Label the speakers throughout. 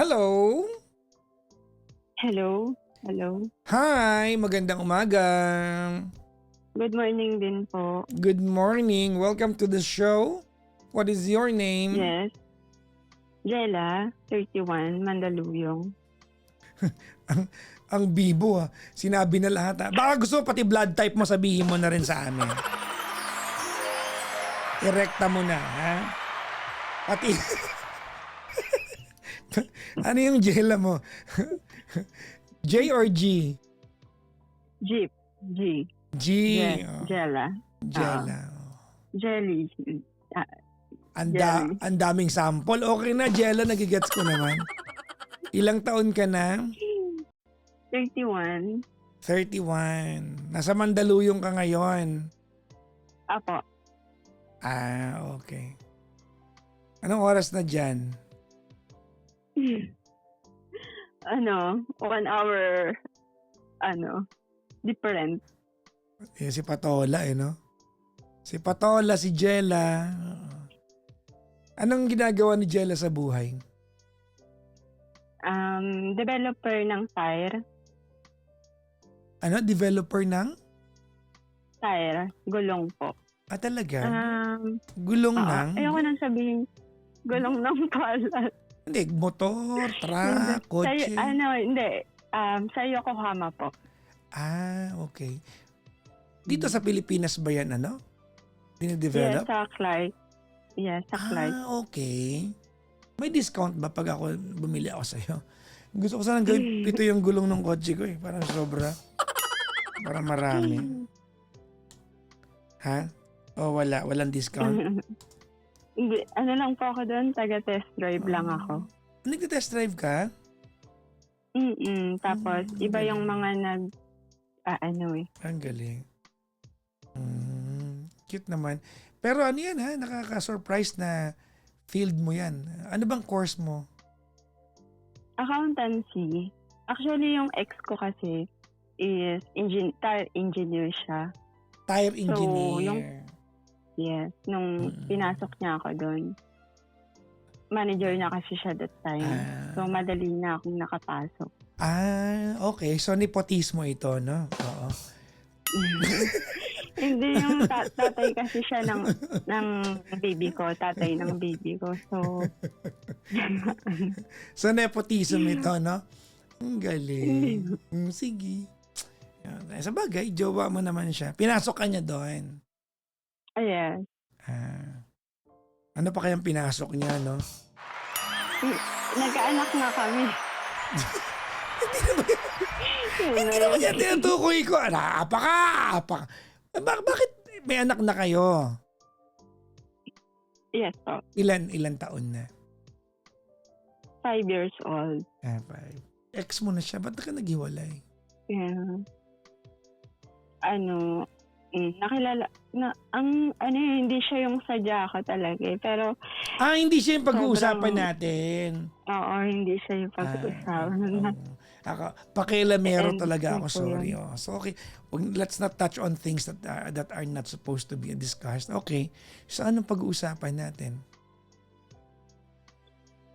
Speaker 1: Hello?
Speaker 2: Hello? Hello?
Speaker 1: Hi, magandang umaga.
Speaker 2: Good morning din po.
Speaker 1: Good morning. Welcome to the show. What is your name?
Speaker 2: Yes. Jella, 31, Mandaluyong.
Speaker 1: Ang bibo ha. Sinabi na lahat ha. Baka gusto mo pati blood type mo sabihin mo na rin sa amin. Irekta mo na ha. Pati... ano yung jela mo? J or G?
Speaker 2: Jeep. G.
Speaker 1: G. Oh,
Speaker 2: Jella.
Speaker 1: jela.
Speaker 2: Jelly.
Speaker 1: Ang daming sample. Okay na, Jella, nagigets ko naman. Ilang taon ka na?
Speaker 2: 31.
Speaker 1: 31. Nasa Mandaluyong ka ngayon.
Speaker 2: Apo.
Speaker 1: Okay. Anong oras na dyan?
Speaker 2: 1 hour, different.
Speaker 1: Si Patola no? Si Patola, si Jella. Anong ginagawa ni Jella sa buhay?
Speaker 2: Developer ng tire.
Speaker 1: Ano? Developer ng?
Speaker 2: Tire. Gulong po.
Speaker 1: Talaga? Gulong ng?
Speaker 2: Ayoko nang sabihin gulong ng pala.
Speaker 1: Hindi, motor, truck, kotse.
Speaker 2: Hindi. Sa Yokohama po.
Speaker 1: Okay. Dito sa Pilipinas ba yan, dinidevelop?
Speaker 2: Yes, sa Clyde. Yes, sa Clyde.
Speaker 1: Okay. May discount ba pag ako bumili ako sa'yo? Gusto ko sanang gawin ito yung gulong ng kotse ko Parang sobra. Para marami. Ha? Wala. Walang discount?
Speaker 2: Hindi. Lang po ako doon. Taga-test drive lang ako.
Speaker 1: Nagte-test drive ka?
Speaker 2: Tapos, iba yung mga
Speaker 1: Ang galing. Cute naman. Pero ano yan nakaka-surprise na field mo yan. Ano bang course mo?
Speaker 2: Accountancy. Actually, yung ex ko kasi is tire engineer siya.
Speaker 1: Tire engineer.
Speaker 2: So, yes, nung pinasok niya ako doon, manager na kasi siya that time. So, madali na akong nakapasok.
Speaker 1: Okay. So, nepotismo ito, no? Oo.
Speaker 2: Hindi yung tatay kasi siya ng baby ko. Tatay ng baby ko. So,
Speaker 1: so nepotism ito, no? Ang galing. Sige. Sa bagay, jowa mo naman siya. Pinasok ka niya doon.
Speaker 2: yes.
Speaker 1: Ano pa kayang pinasok niya, no?
Speaker 2: Nagkaanak na kami.
Speaker 1: Hindi naman yan tinutukoy ko. Apaka. Bakit may anak na kayo?
Speaker 2: Yes, po.
Speaker 1: Ilan taon na?
Speaker 2: 5 years old.
Speaker 1: 5. Ex mo na siya. Ba't ka naghiwalay?
Speaker 2: Yeah. Nakilala, hindi siya yung sadya ko talaga Pero,
Speaker 1: hindi siya yung pag-uusapan natin.
Speaker 2: Oo, hindi siya yung pag-uusapan.
Speaker 1: Pakialamero talaga ako, sorry. So, okay. Let's not touch on things that are not supposed to be discussed. Okay. So, anong pag-uusapan natin?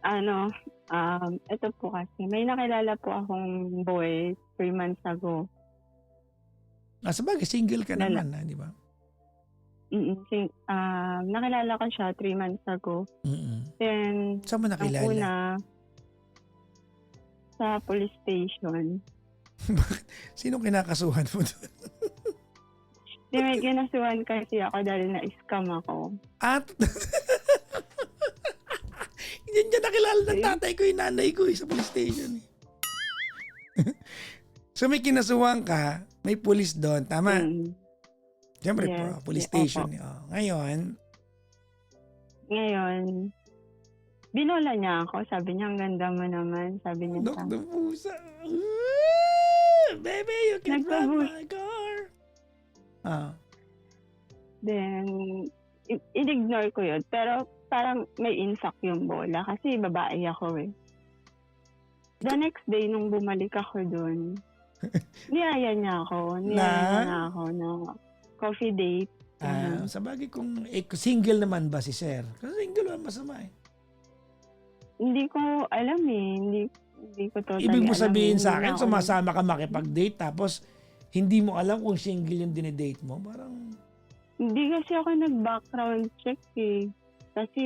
Speaker 2: Ito po kasi, may nakilala po akong boy 3 months ago.
Speaker 1: Sabagay, single ka naman, di ba?
Speaker 2: Nakilala ko siya 3 months ago. Then,
Speaker 1: saan mo nakilala?
Speaker 2: Ang una, sa police station.
Speaker 1: Sino kinakasuhan mo doon?
Speaker 2: May kinasuhan kasi ako dahil na-scam ako.
Speaker 1: Hindi niya nakilala ng tatay ko, yung nanay ko sa police station. So may kinasuhan ka, may police doon, tama? Siyempre,
Speaker 2: Yes,
Speaker 1: police station.
Speaker 2: Ngayon, binola niya ako. Sabi niya, ang ganda mo naman. Sabi niya sa
Speaker 1: Dok, pusa. Baby, you can run my car.
Speaker 2: Then, in-ignore ko yun. Pero parang may insak yung bola kasi babae ako The next day, nung bumalik ako dun, niyaya niya ako. Niyaya niya ako na coffee date.
Speaker 1: Sa bagay kung single naman ba si Sir? Kasi single naman masama
Speaker 2: Hindi ko alam eh. Hindi ko totally
Speaker 1: Ibig mo
Speaker 2: alam eh.
Speaker 1: sabihin
Speaker 2: Hindi
Speaker 1: sa
Speaker 2: na
Speaker 1: akin,
Speaker 2: ako
Speaker 1: sumasama ka makipag-date tapos hindi mo alam kung single yung dinedate mo? Parang,
Speaker 2: Hindi kasi ako nag-background check eh. Kasi,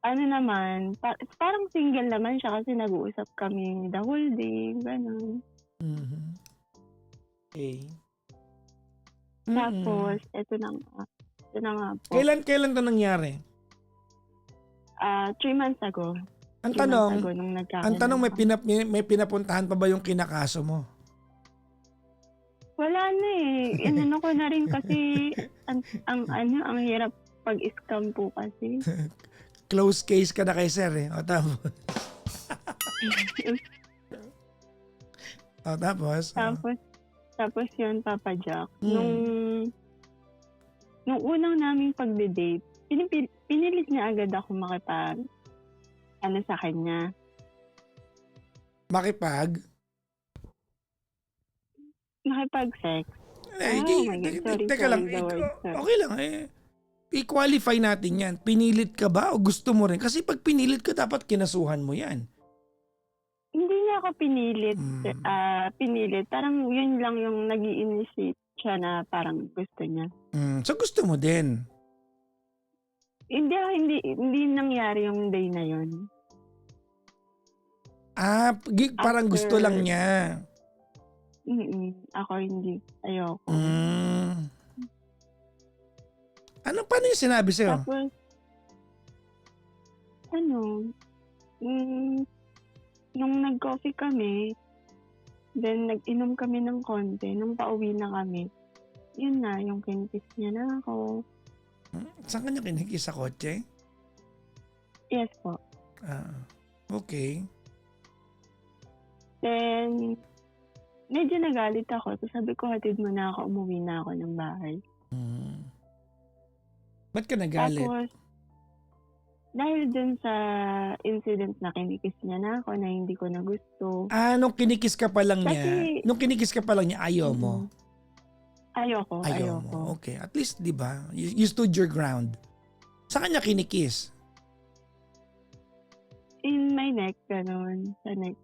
Speaker 2: ano naman, parang single naman siya kasi nag-uusap kami the whole day, gano'n.
Speaker 1: mhm. Okay.
Speaker 2: Tapos, ito na nga po.
Speaker 1: Kailan to nangyari?
Speaker 2: 3 months ago.
Speaker 1: Ang
Speaker 2: 3 months
Speaker 1: tanong,
Speaker 2: ago nung
Speaker 1: ang tanong
Speaker 2: nagkakilala kami.
Speaker 1: may pinapuntahan pa ba yung kinakaso mo?
Speaker 2: Wala na eh. Inano ko na rin kasi ang hirap pag-scam po kasi.
Speaker 1: Close case ka na kay sir eh. O tapos? O tapos?
Speaker 2: Tapos yun, Papa Jack.
Speaker 1: Hmm.
Speaker 2: Nung unang naming pagde-date, pinilit niya agad ako sa kanya.
Speaker 1: Makipag?
Speaker 2: Makipag-sex.
Speaker 1: Eh,
Speaker 2: Oh my God, sorry,
Speaker 1: teka lang.
Speaker 2: the word, sorry.
Speaker 1: Okay lang eh. I-qualify natin yan. Pinilit ka ba o gusto mo rin? Kasi pag pinilit ka, dapat kinasuhan mo yan.
Speaker 2: Hindi niya ako pinilit.
Speaker 1: Hmm.
Speaker 2: Pinilit. Parang yun lang yung nag-i-initiate siya na parang gusto niya.
Speaker 1: So gusto mo din?
Speaker 2: Hindi nangyari yung day na yun.
Speaker 1: Parang gusto lang niya.
Speaker 2: Ako hindi. Ayoko.
Speaker 1: Paano yung sinabi sa'yo?
Speaker 2: Tapos, nung nag-coffee kami, then nag-inom kami ng konti, nung pauwi na kami, yun na, yung kinikiss niya na ako.
Speaker 1: Saan kanya kinikis, sa kotse?
Speaker 2: Yes po.
Speaker 1: Okay.
Speaker 2: Then, medyo nagalit ako. So sabi ko, hatid mo na ako, umuwi na ako ng bahay.
Speaker 1: Ba't ka nagalit?
Speaker 2: Tapos, dahil dun sa incident na kinikiss niya na ako na hindi ko na gusto.
Speaker 1: Nung kinikis ka pa lang
Speaker 2: Kasi,
Speaker 1: niya, ayaw mo?
Speaker 2: Ayoko.
Speaker 1: mo. Okay. At least, di ba, you stood your ground. Sa kanya kinikis?
Speaker 2: In my neck, ganun. Sa neck.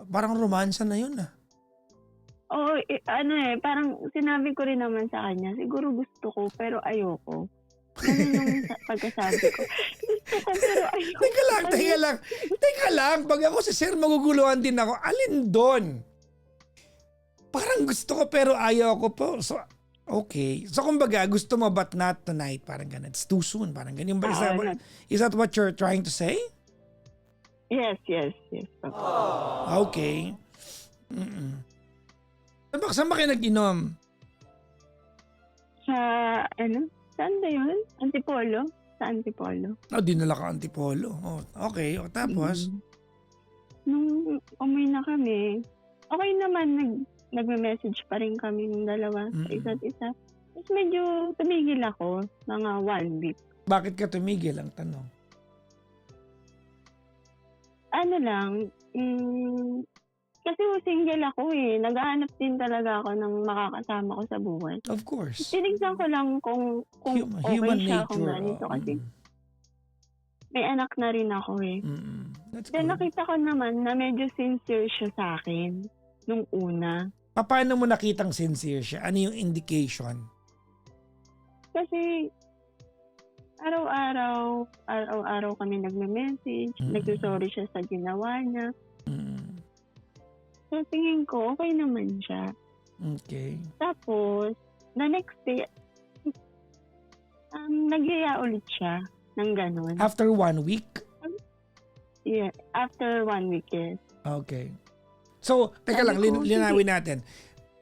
Speaker 1: Parang romansa na yun
Speaker 2: Oo, parang sinabi ko rin naman sa kanya, siguro gusto ko, pero ayoko. Ganun yung pagkasabi ko. Gusto ko, pero ayoko.
Speaker 1: Teka lang. Pag ako si sir, maguguluhan din ako. Alin doon? Parang gusto ko, pero ayaw ko po. So, okay. So, kumbaga, gusto mo but not tonight. Parang ganun. It's too soon. Parang ganun. Is that what you're trying to say?
Speaker 2: Yes.
Speaker 1: Okay. Saan ba kayo nag-inom?
Speaker 2: Saan ba yun? Antipolo? Sa Antipolo.
Speaker 1: Dinala ka Antipolo. Okay. Tapos?
Speaker 2: Nung umuwi na kami, okay naman, nagme-message pa rin kami ng dalawa sa isa't isa. Tapos medyo tumigil ako, mga 1 week.
Speaker 1: Bakit ka tumigil ang tanong?
Speaker 2: Kasi single ako eh. Naghahanap din talaga ako ng makakasama ko sa buhay.
Speaker 1: Of course.
Speaker 2: Tinignan ko lang kung okay
Speaker 1: Human
Speaker 2: siya,
Speaker 1: nature.
Speaker 2: kung ganito. Kasi may anak na rin ako eh.
Speaker 1: That's
Speaker 2: Then
Speaker 1: good.
Speaker 2: nakita ko naman na medyo sincere siya sa akin nung una.
Speaker 1: Paano mo nakitang sincere siya? Ano yung indication?
Speaker 2: Kasi araw-araw kami nagme-message. Nagsusorry siya sa ginawa niya. So tingin ko, okay naman siya.
Speaker 1: Okay.
Speaker 2: Tapos, the next day, nagyaya ulit siya ng ganun.
Speaker 1: After 1 week?
Speaker 2: Yeah, after 1 week, yes.
Speaker 1: Okay. So, teka lang, linawin natin.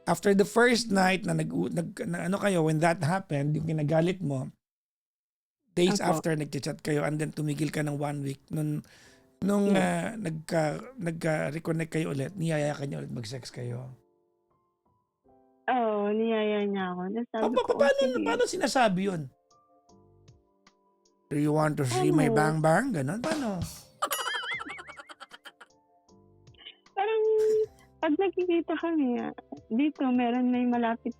Speaker 1: After the first night na kayo, when that happened, yung kinagalit mo, days after nagchat kayo and then tumigil ka ng 1 week, nung nagka-reconnect kayo ulit, niyaya ka niya ulit mag-sex kayo?
Speaker 2: Oo, niyaya niya ako.
Speaker 1: Paano sinasabi yun? Do you want to see my bang-bang? Ganon? Paano?
Speaker 2: Parang, pag nakikita kami, dito, may malapit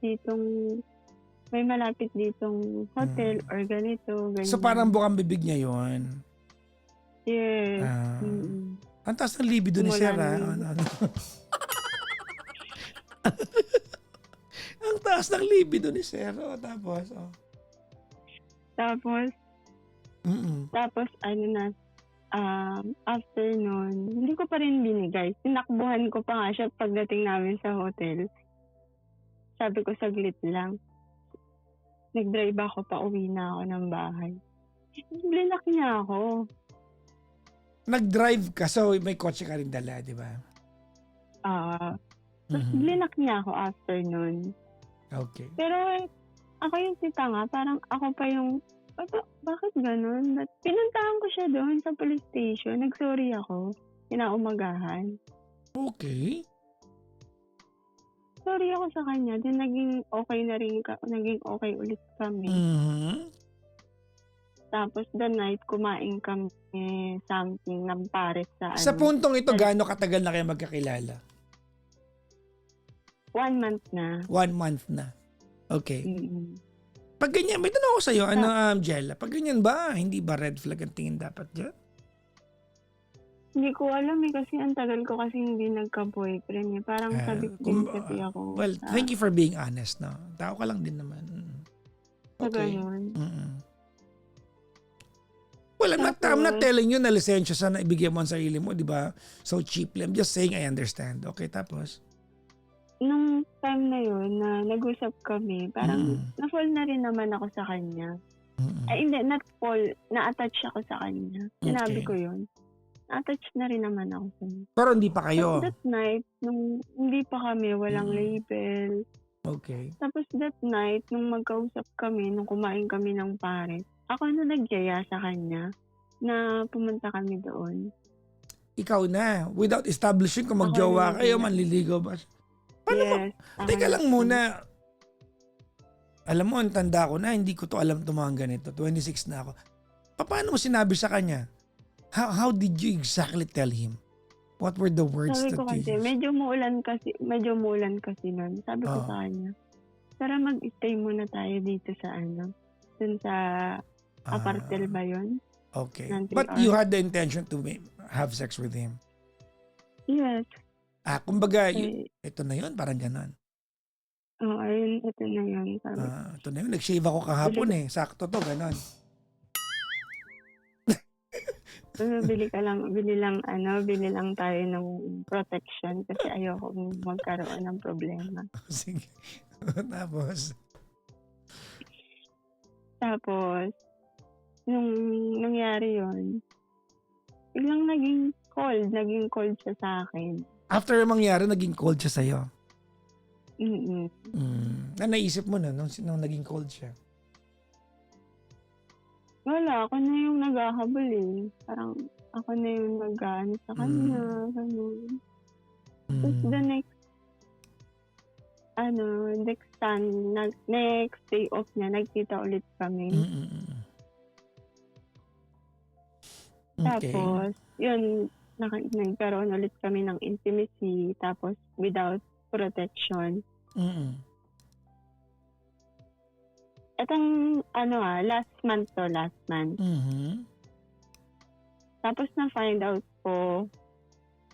Speaker 2: ditong hotel or ganito, ganyan.
Speaker 1: So parang bukang bibig niya yun?
Speaker 2: Yes.
Speaker 1: Ah,
Speaker 2: Mm.
Speaker 1: ang taas ng libido ni
Speaker 2: Simula
Speaker 1: Sir, ah.
Speaker 2: nung
Speaker 1: Ano. Ang taas ng libido ni Sir. Oh, tapos, oh.
Speaker 2: tapos
Speaker 1: Mm.
Speaker 2: tapos ano na, after nun, hindi ko pa rin binigay. Tinakbuhan ko pa nga siya pagdating namin sa hotel. Sabi ko saglit lang. Nag-drive ako pa uwi na ako ng bahay. Blinak niya ako.
Speaker 1: Nag-drive ka, so may kotse ka rin dala, di ba?
Speaker 2: Tapos
Speaker 1: Mhm.
Speaker 2: blinak niya ako after nun.
Speaker 1: Okay.
Speaker 2: Pero ako yung si tanga, parang ako pa yung, bakit ganun? Pinuntahan ko siya doon sa police station. Nag-sorry ako. Kinaumagahan.
Speaker 1: Okay.
Speaker 2: Sorry ako sa kanya. Then naging okay na rin, naging okay ulit kami.
Speaker 1: Mhm.
Speaker 2: Tapos the night, kumain kami something ng pares sa
Speaker 1: Sa
Speaker 2: ano.
Speaker 1: puntong ito,
Speaker 2: Sa-
Speaker 1: gaano katagal na kayo magkakilala?
Speaker 2: 1 month na.
Speaker 1: 1 month na. Okay.
Speaker 2: Mm-mm.
Speaker 1: Pag ganyan, may tanong ako sa'yo, Jella, pag ganyan ba, hindi ba red flag ang tingin dapat dyan?
Speaker 2: Hindi ko alam kasi ang tagal ko kasi hindi nagka-boyfriend. Parang sabik din kasi ako.
Speaker 1: Well, thank you for being honest, no? Tao ka lang din naman.
Speaker 2: Sa
Speaker 1: Okay.
Speaker 2: ganun.
Speaker 1: Mm-mm. Well, I'm not telling you na lisensya sana ibigay mo ang sarili mo, di ba? So cheaply. I'm just saying I understand. Okay, tapos?
Speaker 2: Nung time na yun, na nag-usap kami, parang na-fall na rin naman ako sa kanya.
Speaker 1: Mm-mm.
Speaker 2: Ay, hindi, not fall. Na-attach ako sa kanya. Sinabi
Speaker 1: Okay.
Speaker 2: ko yun. Na-attach na rin naman ako sa kanya.
Speaker 1: Pero hindi pa kayo.
Speaker 2: Tapos that night, nung hindi pa kami, walang label.
Speaker 1: Okay.
Speaker 2: Tapos that night, nung magkausap kami, nung kumain kami ng pares, ako na nagyaya sa kanya na pumunta kami doon.
Speaker 1: Ikaw na. Without establishing kung
Speaker 2: Ako
Speaker 1: magjowa
Speaker 2: na
Speaker 1: kayo,
Speaker 2: yun.
Speaker 1: manliligaw ba? Paano mo?
Speaker 2: Yes. ako
Speaker 1: Teka
Speaker 2: na-
Speaker 1: lang muna. Alam mo, ang tanda ko na, hindi ko to alam mga ganito. 26 na ako. Paano mo sinabi sa kanya? How did you exactly tell him? What were the words
Speaker 2: Sabi
Speaker 1: that
Speaker 2: ko
Speaker 1: you
Speaker 2: kasi,
Speaker 1: used?
Speaker 2: medyo muulan kasi nun. Sabi ko
Speaker 1: Oh.
Speaker 2: sa kanya, tara mag-stay muna tayo dito sa dun sa apartel ba yun?
Speaker 1: Okay.
Speaker 2: ng 3
Speaker 1: But
Speaker 2: hours.
Speaker 1: you had the intention to have sex with him?
Speaker 2: Yes.
Speaker 1: Kumbaga,
Speaker 2: Eh,
Speaker 1: ito na yun, parang ganon.
Speaker 2: ayun, ito na yun. Sabi ko.
Speaker 1: Ito na yun, nag-shave ako kahapon eh. Sakto to, ganon.
Speaker 2: Bili lang tayo ng protection kasi ayoko magkaroon ng problema.
Speaker 1: Sige. Tapos,
Speaker 2: Tapos, nung nangyari yun, biglang naging cold siya sa akin.
Speaker 1: after yung mangyari, naging cold siya sa'yo.
Speaker 2: Mm-mm.
Speaker 1: Na naisip mo na nung naging cold siya.
Speaker 2: Wala, ako na yung naghahabol eh. Parang ako na yung nag-ano sa kanya, ganun. Tapos the next day off niya, nagkita ulit kami.
Speaker 1: Okay.
Speaker 2: Tapos, yun, nagkaroon ulit kami ng intimacy, tapos without protection. Itong, last month. Tapos na-find out ko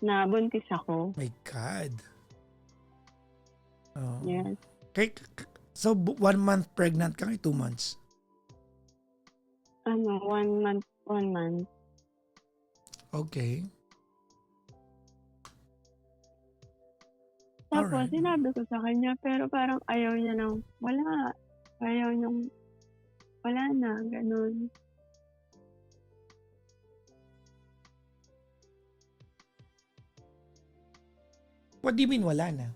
Speaker 2: na buntis ako.
Speaker 1: My God. Oh.
Speaker 2: Yes.
Speaker 1: So, 1 month pregnant ka, 2 months?
Speaker 2: 1 month.
Speaker 1: Okay.
Speaker 2: Tapos,
Speaker 1: Alright.
Speaker 2: sinabi ko sa kanya, pero parang ayaw niya nang, wala. Ayaw niyang, wala na, ganun.
Speaker 1: What do you mean wala na?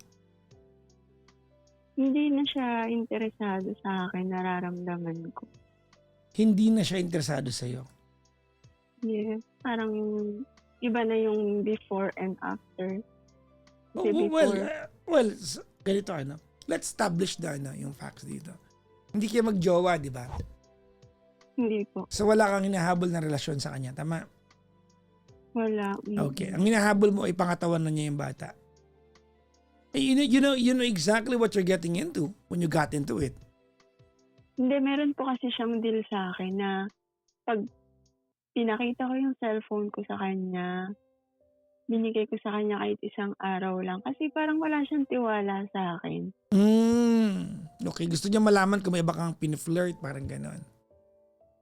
Speaker 2: Hindi na siya interesado sa akin, nararamdaman ko.
Speaker 1: Hindi na siya interesado sa'yo.
Speaker 2: Yes, parang iba na yung before and after. Kasi
Speaker 1: Ganito Let's establish yung facts dito. Hindi kayo magjowa, di ba?
Speaker 2: Hindi po.
Speaker 1: So wala kang hinahabol na relasyon sa kanya, tama?
Speaker 2: Wala.
Speaker 1: Okay. Ang hinahabol mo ay pangatawan na niya yung bata. You know exactly what you're getting into when you got into it.
Speaker 2: Hindi, meron po kasi siyang deal sa akin na pag pinakita ko yung cellphone ko sa kanya. Binigay ko sa kanya kahit isang araw lang. Kasi parang wala siyang tiwala sa akin.
Speaker 1: Okay, gusto niya malaman kung may iba kang piniflirt, parang ganon.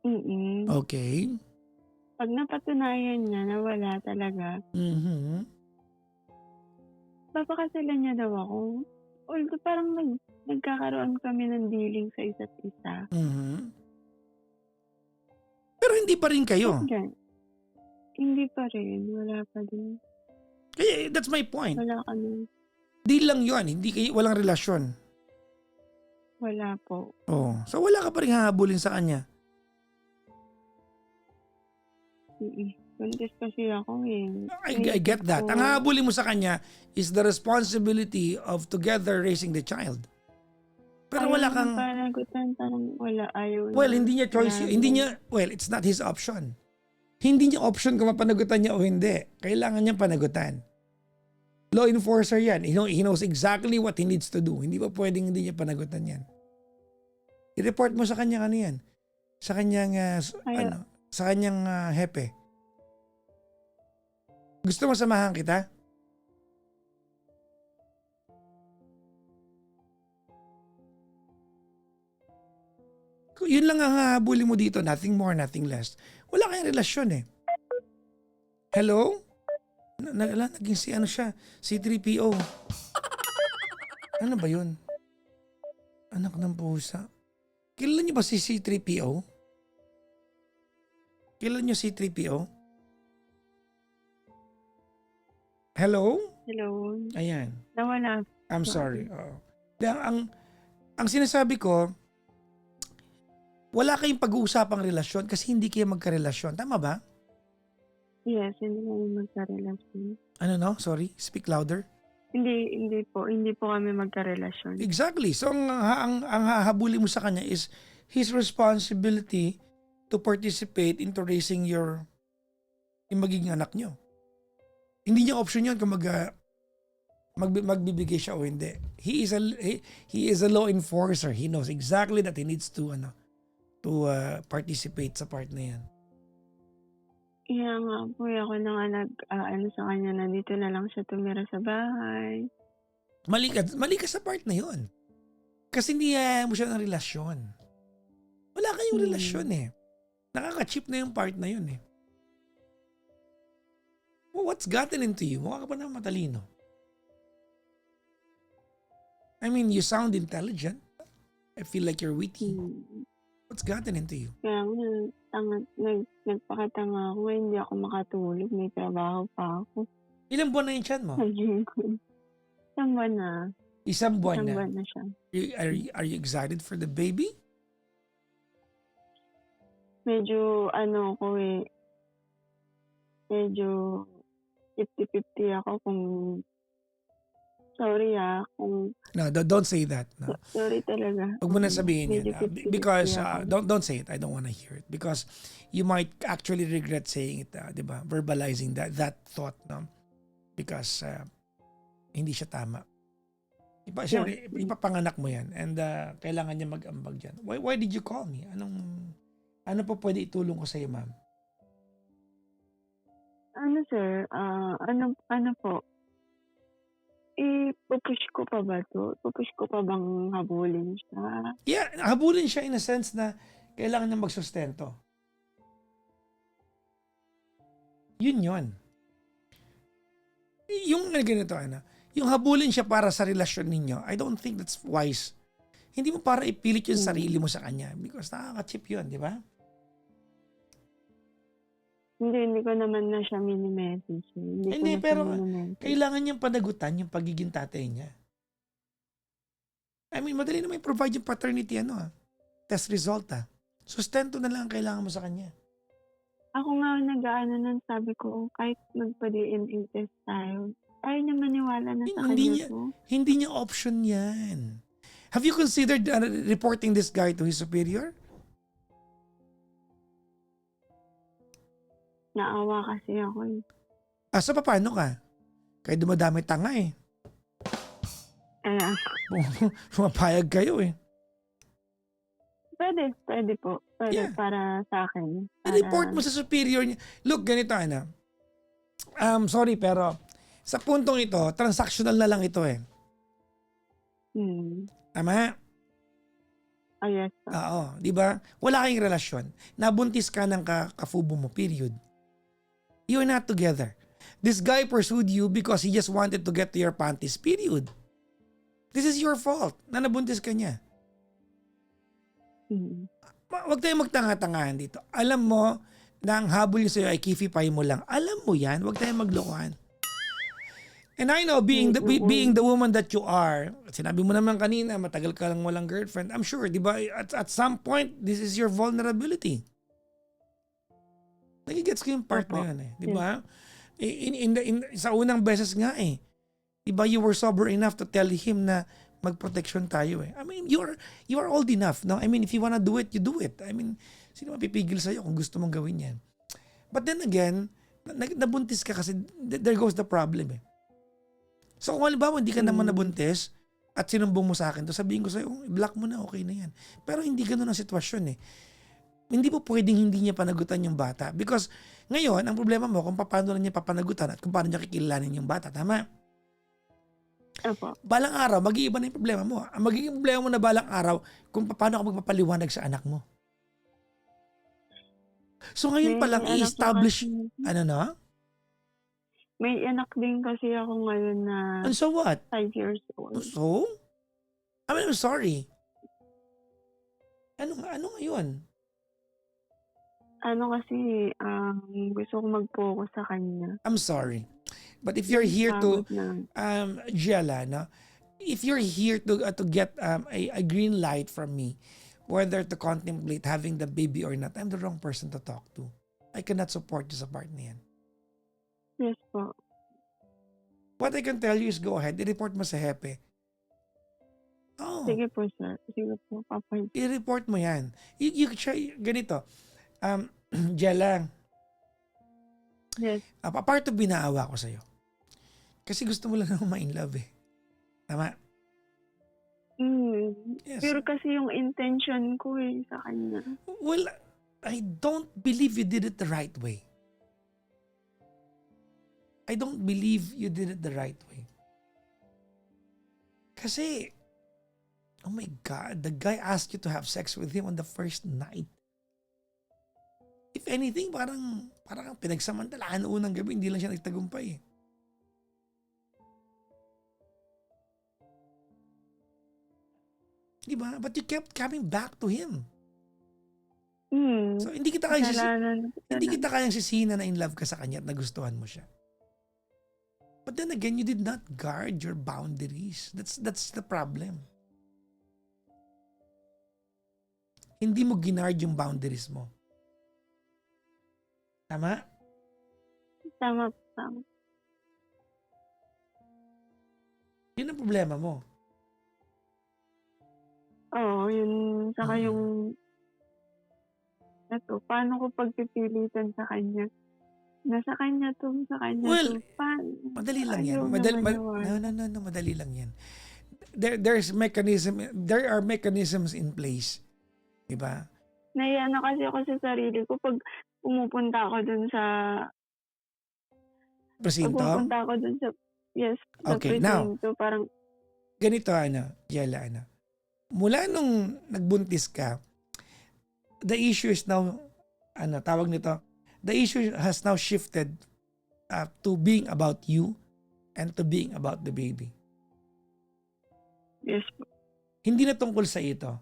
Speaker 2: Mm.
Speaker 1: Okay.
Speaker 2: Pag napatunayan niya na wala talaga, papakasalan niya daw ako. Although parang nagkakaroon kami ng dealing sa isa't isa.
Speaker 1: Pero hindi pa rin kayo.
Speaker 2: Yan. Hindi pa rin. Wala pa din.
Speaker 1: Kaya that's my point.
Speaker 2: Wala kami.
Speaker 1: Deal lang yun, hindi kayo, walang relasyon.
Speaker 2: Wala po.
Speaker 1: Oh, so wala ka pa rin hahabulin sa kanya.
Speaker 2: Buntis kasi ako eh.
Speaker 1: I get that. Ang hahabulin mo sa kanya is the responsibility of together raising the child. Pero wala kang...
Speaker 2: Panagutan, parang wala, ayaw.
Speaker 1: Well, hindi niya choice. Well, it's not his option. Hindi niya option kung mapanagutan niya o hindi. Kailangan niyang panagutan. Law enforcer yan. He knows exactly what he needs to do. Hindi pa pwedeng hindi niya panagutan yan. I-report mo sa kanya yan. Sa kanyang, sa kanyang hepe. Gusto mo samahan kita? Yun lang ang hahabulin mo dito. Nothing more, nothing less. Wala kayong relasyon eh. Hello? Naging si ano siya? C3PO. Ano ba yun? Anak ng pusa. Kilala niyo ba si C3PO? Kilala niyo C3PO? Hello?
Speaker 2: Hello?
Speaker 1: Ayan.
Speaker 2: Nawala.
Speaker 1: I'm sorry. Ang sinasabi ko, wala kayong pag-uusapang relasyon kasi hindi kayo magkarelasyon. Tama ba?
Speaker 2: Yes, hindi kami magkarelasyon.
Speaker 1: Ano no? Sorry, speak louder.
Speaker 2: Hindi po kami magkarelasyon.
Speaker 1: Exactly. So ang hahabulin mo sa kanya is his responsibility to participate into raising yung magiging anak nyo. Hindi niya option yun kung magbibigay siya o hindi. He is a law enforcer. He knows exactly that he needs to participate sa part na yan.
Speaker 2: Kaya nga po ako na sa kanya na dito na lang siya tumira sa bahay.
Speaker 1: Mali ka sa part na yun. Kasi hindi mo siya ng relasyon. Wala kayong relasyon eh. Nakaka-cheap na yung part na yun eh. Well, what's gotten into you? Mukha ka pa na matalino. I mean, you sound intelligent. I feel like you're witty. What's gotten into you?
Speaker 2: Kaya nagpakatanga ako. Hindi ako makatulog. May trabaho pa ako.
Speaker 1: Ilang buwan na yung tiyan mo?
Speaker 2: Isang buwan na.
Speaker 1: Isang buwan na?
Speaker 2: Isang buwan na siya.
Speaker 1: Are you excited for the baby?
Speaker 2: Medyo medyo 50-50 ako kung sorry kung
Speaker 1: No, don't say that. No.
Speaker 2: sorry talaga.
Speaker 1: Huwag mo na sabihin
Speaker 2: Medyo
Speaker 1: yan.
Speaker 2: 50-50
Speaker 1: Because
Speaker 2: ako.
Speaker 1: don't say it. I don't want to hear it. Because you might actually regret saying it, di ba? Verbalizing that thought, no? Because hindi siya tama. Siyempre, ipapanganak mo yan. And kailangan niya mag-ambag dyan. Why did you call me? Ano po pwede itulong ko sa iyo, ma'am?
Speaker 2: Sir? Ano po? Pupush ko pa ba to? Pupush ko pa bang habulin siya?
Speaker 1: Yeah, habulin siya in a sense na kailangan niya magsustento. Yun. Yung ganito, yung habulin siya para sa relasyon ninyo, I don't think that's wise. Hindi mo para ipilit yung sarili mo sa kanya because nakaka-cheap yun, di ba?
Speaker 2: Hindi ko naman na siya mini-message.
Speaker 1: Hindi, pero kailangan niyang panagutan yung pagiging tatay niya. I mean, madali naman i-provide yung paternity test result Sustento na lang ang kailangan mo sa kanya.
Speaker 2: Ako nga nag-ano sabi ko, kahit magpa-DNA test tayo, ayaw niya maniwala na sa kanya ko.
Speaker 1: Hindi niya option yan. Have you considered reporting this guy to his superior?
Speaker 2: Naawa kasi ako eh.
Speaker 1: So paano ka? Kaya dumadami tanga eh.
Speaker 2: Kaya,
Speaker 1: Pumapayag kayo eh.
Speaker 2: Pwede po. Pwede
Speaker 1: Yeah.
Speaker 2: para sa akin.
Speaker 1: I-report mo
Speaker 2: Para,
Speaker 1: sa superior niya. Look, ganito Ana. Sorry pero sa puntong ito, transactional na lang ito eh.
Speaker 2: hmm.
Speaker 1: Tama?
Speaker 2: Yes po.
Speaker 1: Oo, di ba? Wala kayong relasyon. Nabuntis ka ng kafubo mo, period. You are not together. This guy pursued you because he just wanted to get to your panties, period. This is your fault na nabuntis ka niya.
Speaker 2: Hmm.
Speaker 1: Huwag tayong magtanga-tangahan dito. Alam mo na ang habol niya sa'yo ay kifify mo lang. Alam mo yan, huwag tayong maglokohan. And I know, being the woman that you are, sinabi mo naman kanina, matagal ka lang walang girlfriend. I'm sure, di ba, at some point, this is your vulnerability. Nagigets ko yung part
Speaker 2: Opo.
Speaker 1: na yun eh. Di ba? Sa unang beses nga eh. Di ba, you were sober enough to tell him na magproteksyon tayo eh. I mean, you are old enough, no? I mean, if you wanna do it, you do it. I mean, sino mapipigil sa'yo kung gusto mong gawin yan? But then again, nabuntis ka kasi there goes the problem eh. So kung halimbawa hindi ka naman nabuntis at sinumbong mo sa akin, to sabihin ko sa'yo, block mo na, okay na yan. Pero hindi ganun ang sitwasyon eh. Hindi po pwedeng hindi niya panagutan yung bata. Because ngayon, ang problema mo kung paano na niya papanagutan at kung paano niya kikilalanin yung bata. Tama?
Speaker 2: Opo.
Speaker 1: Balang araw, mag-iiba na yung problema mo. Ang magiging problema mo na balang araw kung paano ka magpapaliwanag sa anak mo. So ngayon pa lang
Speaker 2: May anak
Speaker 1: i-establish,
Speaker 2: din
Speaker 1: ano na?
Speaker 2: May anak din kasi ako ngayon na
Speaker 1: And so what?
Speaker 2: 5 years old.
Speaker 1: So? I mean, I'm sorry. Ano ngayon?
Speaker 2: Ano kasi, gusto ko mag-focus sa kanya.
Speaker 1: I'm sorry. But if you're here to,
Speaker 2: Pagod na.
Speaker 1: Giella, no? If you're here to get a green light from me, whether to contemplate having the baby or not, I'm the wrong person to talk to. I cannot support you sa part na yan.
Speaker 2: Yes po.
Speaker 1: What I can tell you is go ahead, i-report mo sa Hepe. Oh,
Speaker 2: Sige po, sir. Sige po, Papa.
Speaker 1: i-report mo yan. You try, ganito. Giella,
Speaker 2: Yes.
Speaker 1: part of binaawa ko sa'yo. Kasi gusto mo lang naman ma-in-love eh. Tama? Yes.
Speaker 2: Pero kasi yung intention ko sa kanya.
Speaker 1: Well, I don't believe you did it the right way. I don't believe you did it the right way. Kasi, oh my God, the guy asked you to have sex with him on the first night. If anything, parang pinagsamantalaan noong unang gabi, hindi lang siya nagtagumpay eh. Diba? But you kept coming back to him. So, hindi kita kayang sisihin na in love ka sa kanya at nagustuhan mo siya. But then again, you did not guard your boundaries. That's the problem. Hindi mo ginard yung boundaries mo. Tama?
Speaker 2: Tama.
Speaker 1: Yun ang problema mo.
Speaker 2: Oo, yun. Saka yung paano ko pagpipilitan sa kanya? Nasa kanya to, sa kanya
Speaker 1: Well,
Speaker 2: to. Paano?
Speaker 1: Madali lang yan.
Speaker 2: Ayaw naman naman.
Speaker 1: No, madali lang yan. There are mechanisms in place. Diba?
Speaker 2: Naiya na kasi ako sa sarili ko pag pumupunta ako dun sa
Speaker 1: Presinto?
Speaker 2: yes, sa
Speaker 1: Okay, now,
Speaker 2: presinto. Parang,
Speaker 1: ganito, Giella, mula nung nagbuntis ka, the issue is now, tawag nito, the issue has now shifted to being about you and to being about the baby.
Speaker 2: yes.
Speaker 1: Hindi na tungkol sa ito.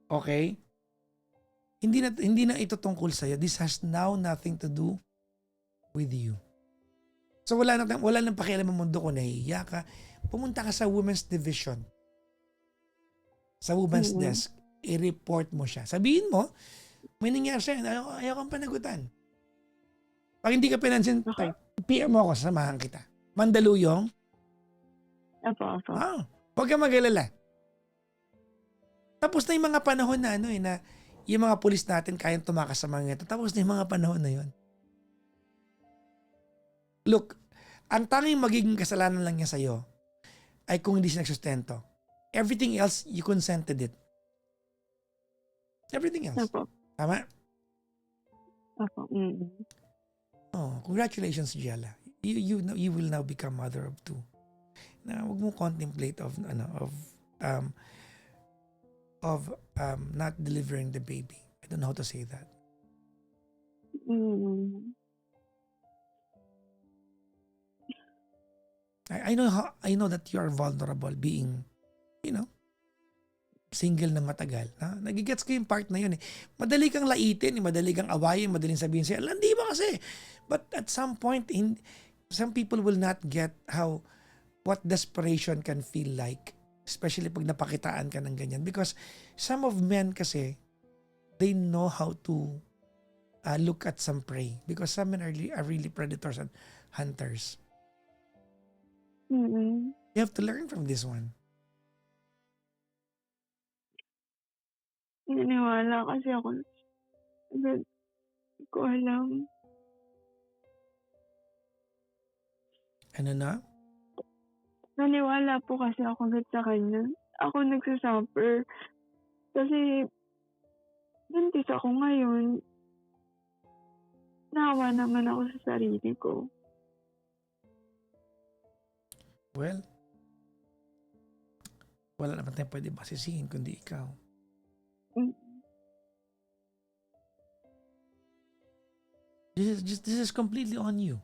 Speaker 1: Okay? Hindi na ito tungkol sa iyo. This has now nothing to do with you. So wala nang pakialam ang mundo kung nahihiya ka. Pumunta ka sa women's division. Sa women's desk. I-report mo siya. Sabihin mo, may nangyari sa'yo. Ayaw kang panagutan. Pag hindi ka pinansin,
Speaker 2: Okay.
Speaker 1: PM mo ako, samahan kita. Mandaluyong?
Speaker 2: Opo.
Speaker 1: Huwag kang mag-alala. Tapos na yung mga panahon na na yung mga pulis natin kayang tumakas sa mga ito. Tapos na yung mga panahon na yun. Look, ang tanging magiging kasalanan lang niya sa'yo ay kung hindi siya nagsustento. everything else, you consented it. Everything else.
Speaker 2: Opo.
Speaker 1: Tama?
Speaker 2: Opo.
Speaker 1: Oh, congratulations, Jella. You will now become mother of two. Na wag mo contemplate of not delivering the baby. I don't know how to say that. I know that you are vulnerable being, single na matagal. Nagigets ko yung part na yun eh. Madali kang laitin, madali kang awayin, madaling sabihin siya, hindi ba kasi? But at some point, some people will not get what desperation can feel like. Especially pag napakitaan ka ng ganyan. Because some of men kasi, they know how to look at some prey. Because some men are really predators and hunters.
Speaker 2: You
Speaker 1: You have to learn from this one.
Speaker 2: Naniwala kasi ako. Hindi ko alam.
Speaker 1: Ano na?
Speaker 2: Naniwala po kasi ako sa kanya. Ako nagsasuffer. Kasi buntis ako ngayon. Nawa naman ako sa sarili ko.
Speaker 1: Well, wala naman tayong pwede masisihin kundi ikaw. This is completely on you.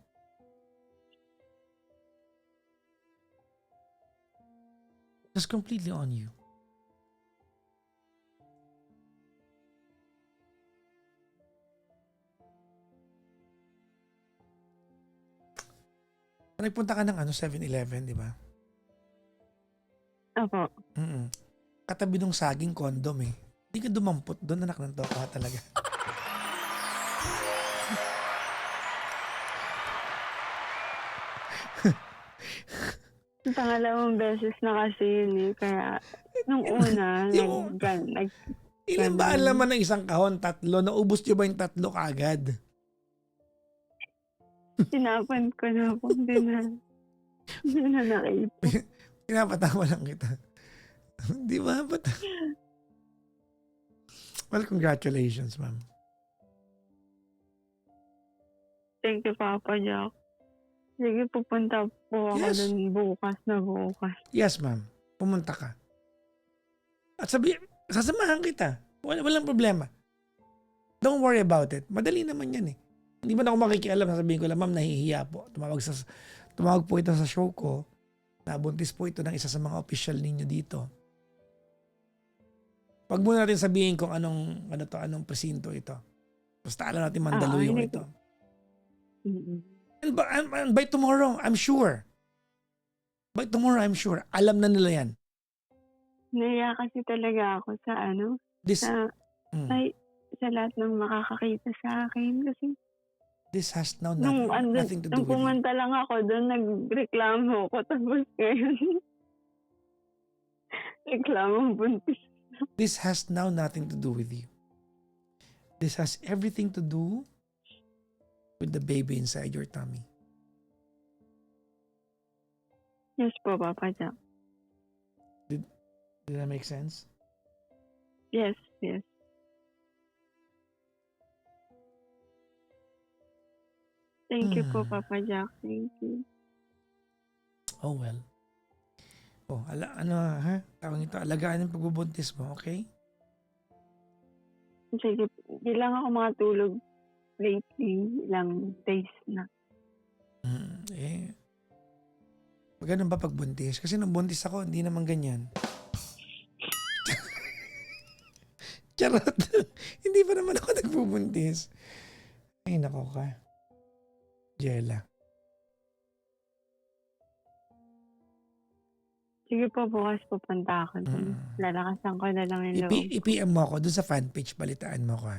Speaker 1: It's completely on you. Nagpunta ka ng 7-Eleven, di ba?
Speaker 2: Opo.
Speaker 1: Katabi nung saging condom eh. Hindi ka dumampot doon, anak ng toka talaga.
Speaker 2: Pangalawang beses na kasi yun eh. Kaya nung una,
Speaker 1: Ilan ba ang laman ng isang kahon? 3? Naubos niyo ba yung 3 kaagad?
Speaker 2: Tinapan ko na po. Hindi na nakita.
Speaker 1: Pinapatawa lang kita. Di ba? Well, congratulations, ma'am.
Speaker 2: Thank you, Papa Jack. Sige, pupunta po ako dun bukas na bukas.
Speaker 1: Yes, ma'am. Pumunta ka. At sasamahan kita. Walang problema. Don't worry about it. Madali naman yan eh. Hindi man ako makikialam. Sasabihin ko lang, ma'am, nahihiya po. Tumawag po ito sa show ko. Nabuntis po ito ng isa sa mga official ninyo dito. Wag muna natin sabihin kung anong presinto ito. Basta alam natin Mandaluyong ito. And by tomorrow, I'm sure. Alam na nila yan.
Speaker 2: Naiya kasi talaga ako sa sa lahat ng makakakita sa akin. Kasi
Speaker 1: this has now nothing to do with you.
Speaker 2: Nung pumunta lang ako doon, nagreklamo ko. Tapos ngayon, reklamo buntis.
Speaker 1: This has now nothing to do with you. This has everything to do with the baby inside your tummy.
Speaker 2: Yes po, Papa Jack.
Speaker 1: Did that make sense?
Speaker 2: Yes. Thank you po, Papa Jack. Thank you.
Speaker 1: Oh, well. Tawag ito, alagaan yung pagbubuntis mo, okay?
Speaker 2: Sige, di lang ako makatulog lately, ilang days na.
Speaker 1: Ganun ba pagbuntis? Kasi nung buntis ako, hindi naman ganyan. Charot. Hindi pa naman ako nagbubuntis. Ay, nako ka. Jella.
Speaker 2: Sige po, bukas pupunta ako dun. Lalakasan ko na lang yung loob.
Speaker 1: I-PM mo ako dun sa fan page, balitaan mo ko.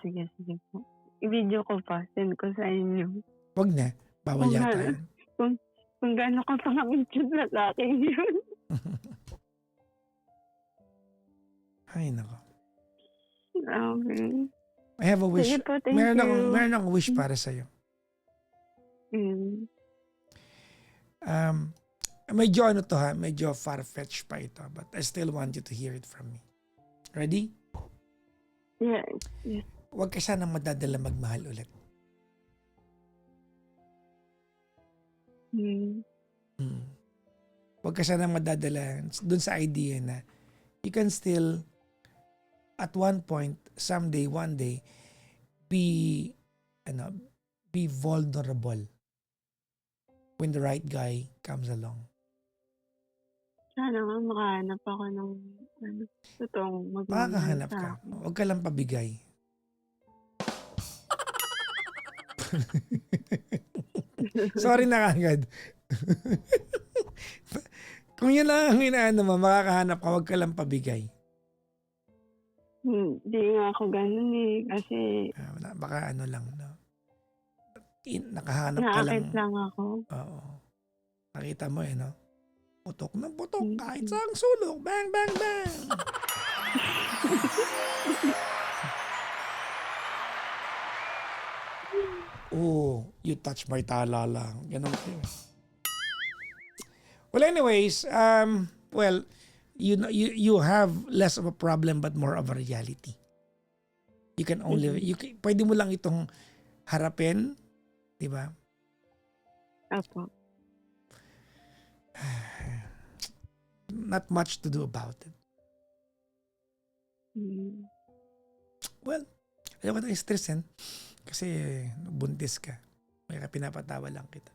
Speaker 2: Sige po. I-video ko pa, send ko sa inyo.
Speaker 1: Wag na, bawal yata yun.
Speaker 2: Kung gaano ka pangangit yung lalaking yun.
Speaker 1: Ay, nako.
Speaker 2: Okay.
Speaker 1: I have a wish.
Speaker 2: Sige po, thank
Speaker 1: meron
Speaker 2: you.
Speaker 1: akong wish para sa'yo. medyo ano to ha, medyo far-fetched pa ito, but I still want you to hear it from me. Ready?
Speaker 2: Yes. Yes.
Speaker 1: Huwag ka sanang madadala magmahal ulit.
Speaker 2: Mm.
Speaker 1: Huwag ka sanang madadala dun sa idea na you can still, at one point, someday, one day, be vulnerable when the right guy comes along.
Speaker 2: Sana nga makahanap ako ng totoong magmamahal
Speaker 1: Makakahanap
Speaker 2: sa
Speaker 1: ka.
Speaker 2: akin.
Speaker 1: Huwag ka lang pabigay. Sorry na kagad. Kung yun lang ang inaano mo, makakahanap ka, huwag ka lang pabigay.
Speaker 2: Hindi nga ako ganun eh. Kasi
Speaker 1: Baka ano lang, no? Nakahanap ka lang.
Speaker 2: naakit lang ako.
Speaker 1: Oo. Nakita mo no? Putok ng putok, kahit
Speaker 2: Mm.
Speaker 1: saang sulok. Bang, bang, bang! Oh, you touch my talala. Ganun kayo. Well, anyways, you have less of a problem but more of a reality. You can only, pwede mo lang itong harapin, di ba?
Speaker 2: Apo.
Speaker 1: Not much to do about it.
Speaker 2: Mm.
Speaker 1: Well, ayaw ka na stressin kasi buntis ka. May pinapatawa lang kita.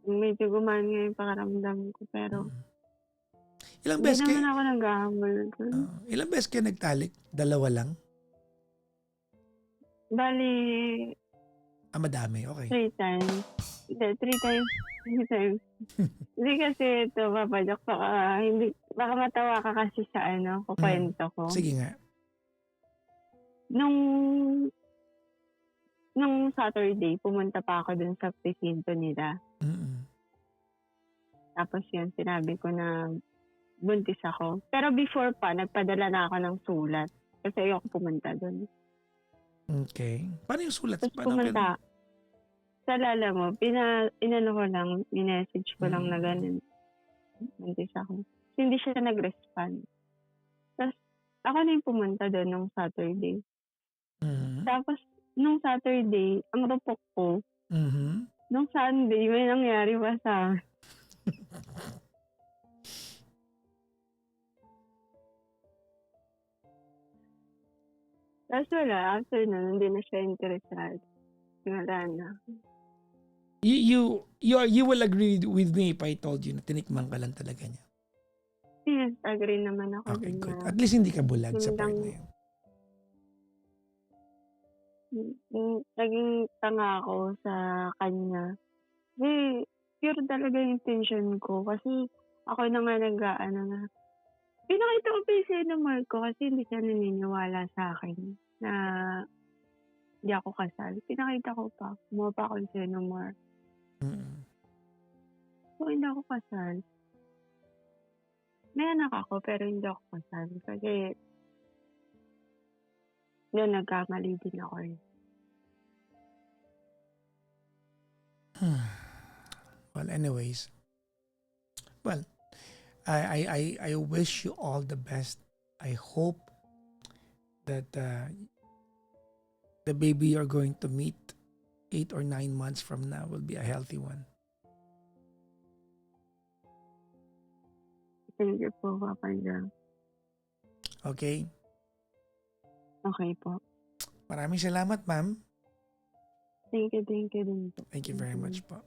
Speaker 2: Medyo gumaan nga yung pakaramdam ko pero
Speaker 1: Ilang
Speaker 2: hindi
Speaker 1: beses kayo,
Speaker 2: naman ako naghahamol.
Speaker 1: ilang beses kayo nagtalik? Dalawa lang?
Speaker 2: Bali,
Speaker 1: Madami. Okay.
Speaker 2: 3 times. Hindi, 3 times. 3 times. Hindi kasi ito, papadyak. Baka matawa ka kasi sa kukwento ko.
Speaker 1: Sige nga.
Speaker 2: Nung Saturday, pumunta pa ako dun sa presinto nila. Tapos yun, sinabi ko na buntis ako. Pero before pa, nagpadala na ako ng sulat. Kasi ayoko pumunta dun.
Speaker 1: Okay. Paano yung sulat?
Speaker 2: Tapos
Speaker 1: Paano
Speaker 2: pumunta. Sa lala mo, inano ko lang, minessage ko lang na ganun. Buntis ako. Kasi hindi siya nag-respond. Tapos ako na yung pumunta doon nung Saturday. Tapos nung Saturday, ang rupok ko, nung Sunday, may nangyari pa sa akin. Tapos wala, after nun, hindi na siya interesado. Wala na.
Speaker 1: You will agree with me if I told you na tinikman ka lang talaga niya.
Speaker 2: Yes, agree naman ako.
Speaker 1: Okay,
Speaker 2: dun
Speaker 1: good.
Speaker 2: na
Speaker 1: At least hindi ka bulag sa part na yun.
Speaker 2: Naging tanga ako sa kanya. Kasi pure talaga yung intention ko. Kasi ako na nga na. Pinakita ko pa yung sinomar ko kasi hindi siya naniniwala sa akin na hindi ako kasal. Pinakita ko pa. Kumuha pa ako yung sinomar. So, hindi ako kasal. May anak ako pero hindi ako kasal. Kasi yun, nagkamali din ako eh.
Speaker 1: Well, anyways. Well, I wish you all the best. I hope that the baby you're going to meet 8 or 9 months from now will be a healthy one.
Speaker 2: Thank you po, Papa John.
Speaker 1: Okay?
Speaker 2: Okay po.
Speaker 1: Maraming salamat, ma'am.
Speaker 2: Thank you din po.
Speaker 1: Thank you very much po.